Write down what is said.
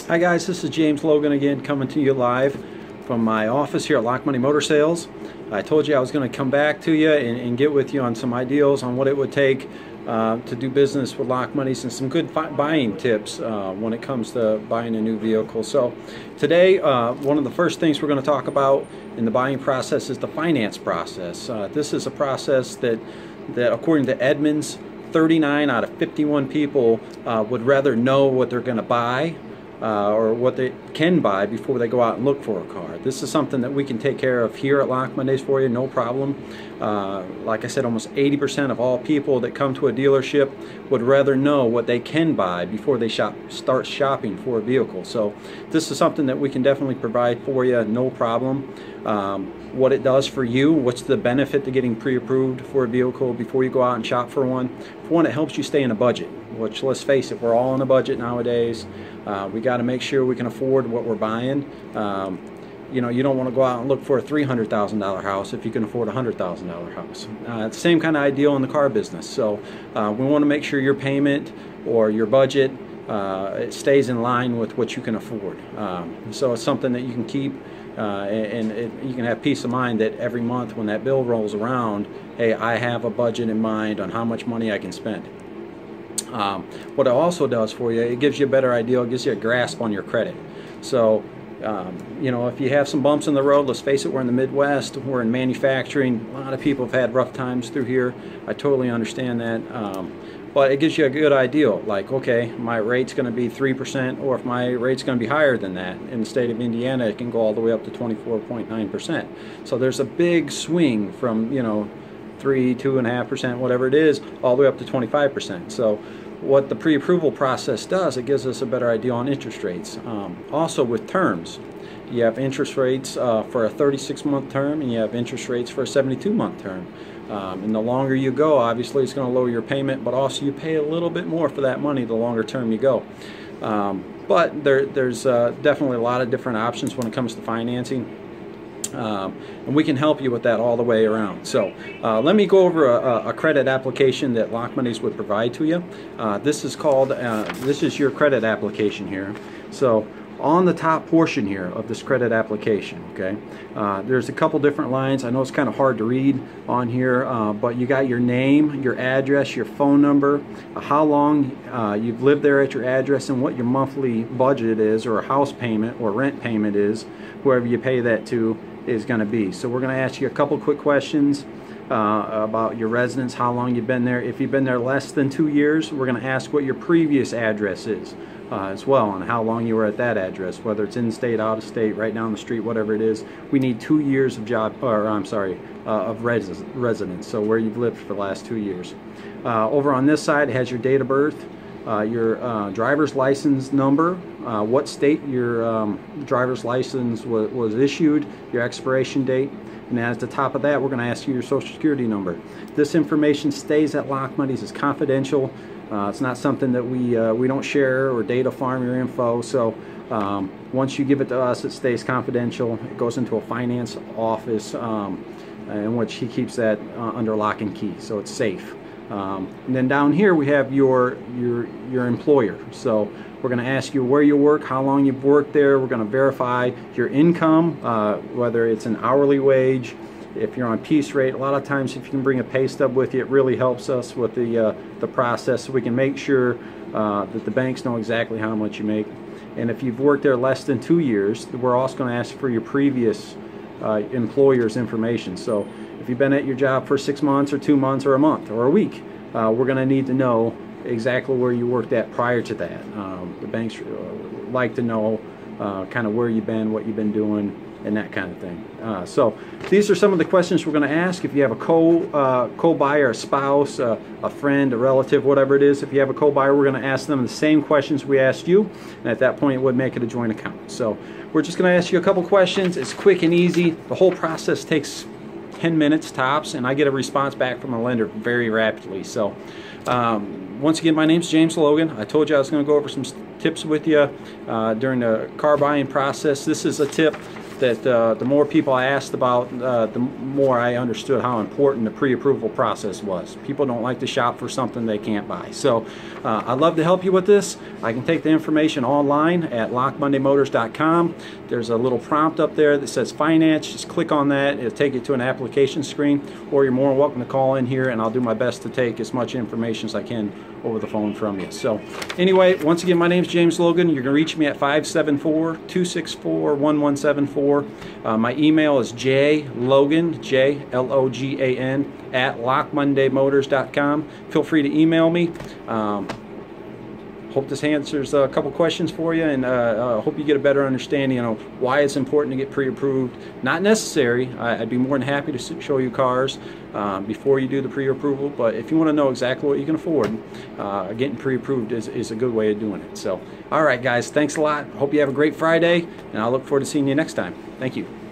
Hi guys, this is James Logan again, coming to you live from my office here at Lock Money Motor Sales. I told you I was going to come back to you and get with you on some ideals on what it would take to do business with Lock Monies and some good buying tips when it comes to buying a new vehicle. So today, one of the first things we're going to talk about in the buying process is the finance process. This is a process that according to Edmunds, 39 out of 51 people would rather know what they're going to buy or what they can buy before they go out and look for a car. This is something that we can take care of here at Lock Mondays for you, no problem. Like I said, almost 80% of all people that come to a dealership would rather know what they can buy before they start shopping for a vehicle. So this is something that we can definitely provide for you, no problem. What it does for you, what's the benefit to getting pre-approved for a vehicle before you go out and shop for one? For one, it helps you stay in a budget, which, let's face it, we're all on a budget nowadays. We got to make sure we can afford what we're buying. You know, you don't want to go out and look for a $300,000 house if you can afford a $100,000 house. It's the same kind of ideal in the car business. So we want to make sure your payment or your budget it stays in line with what you can afford. So it's something that you can keep you can have peace of mind that every month when that bill rolls around, hey, I have a budget in mind on how much money I can spend. What it also does for you, it gives you a better idea, it gives you a grasp on your credit. So, you know, if you have some bumps in the road, let's face it, we're in the Midwest, we're in manufacturing, a lot of people have had rough times through here. I totally understand that. But it gives you a good idea, like, okay, my rate's going to be 3%, or if my rate's going to be higher than that. In the state of Indiana, it can go all the way up to 24.9%. So there's a big swing from, you know, 2.5%, whatever it is, all the way up to 25%. So what the pre-approval process does, it gives us a better idea on interest rates. Also with terms, you have interest rates for a 36-month term, and you have interest rates for a 72-month term. And the longer you go, obviously it's going to lower your payment, but also you pay a little bit more for that money the longer term you go. But there's definitely a lot of different options when it comes to financing. And we can help you with that all the way around. So let me go over a credit application that Lock Monies would provide to you. This is called, this is your credit application here. So on the top portion here of this credit application, okay, there's a couple different lines. I know it's kind of hard to read on here, but you got your name, your address, your phone number, how long you've lived there at your address, and what your monthly budget is, or house payment or rent payment is, whoever you pay that to is going to be. So we're going to ask you a couple quick questions about your residence, how long you've been there. If you've been there less than 2 years, we're going to ask what your previous address is as well, and how long you were at that address, whether it's in state, out of state, right down the street, whatever it is. We need 2 years of of residence, so where you've lived for the last 2 years. Over on this side, it has your date of birth, your driver's license number, what state your driver's license was issued, your expiration date, and at the top of that we're going to ask you your social security number. This information stays at Lock Monies, it's confidential. It's not something that we don't share or data farm your info. So once you give it to us, it stays confidential. It goes into a finance office in which he keeps that under lock and key, so it's safe. And then down here we have your employer. So we're going to ask you where you work, how long you've worked there. We're going to verify your income, whether it's an hourly wage, if you're on piece rate. A lot of times if you can bring a pay stub with you, it really helps us with the process, so we can make sure that the banks know exactly how much you make. And if you've worked there less than 2 years, we're also going to ask for your previous employer's information. So if you've been at your job for 6 months or 2 months or a month or a week, we're going to need to know exactly where you worked at prior to that. The banks like to know kind of where you've been, what you've been doing, and that kind of thing. So these are some of the questions we're going to ask. If you have a co-buyer, a spouse, a friend, a relative, whatever it is, if you have a co-buyer, we're going to ask them the same questions we asked you, and at that point it would make it a joint account. So we're just going to ask you a couple questions. It's quick and easy. The whole process takes 10 minutes tops, and I get a response back from a lender very rapidly. So once again, my name's James Logan. I told you I was going to go over some tips with you during the car buying process. This is a tip that the more people I asked about, the more I understood how important the pre-approval process was. People don't like to shop for something they can't buy. So I'd love to help you with this. I can take the information online at lockmondaymotors.com. There's a little prompt up there that says finance. Just click on that. It'll take you to an application screen, or you're more than welcome to call in here and I'll do my best to take as much information as I can over the phone from you. So anyway, once again, my name is James Logan. You're going to reach me at 574-264-1174. My email is jlogan, J-L-O-G-A-N, at lockmondaymotors.com. Feel free to email me. Hope this answers a couple questions for you, and hope you get a better understanding of why it's important to get pre-approved. Not necessary. I'd be more than happy to show you cars before you do the pre-approval, but if you want to know exactly what you can afford, getting pre-approved is a good way of doing it. So, all right, guys, thanks a lot. Hope you have a great Friday, and I'll look forward to seeing you next time. Thank you.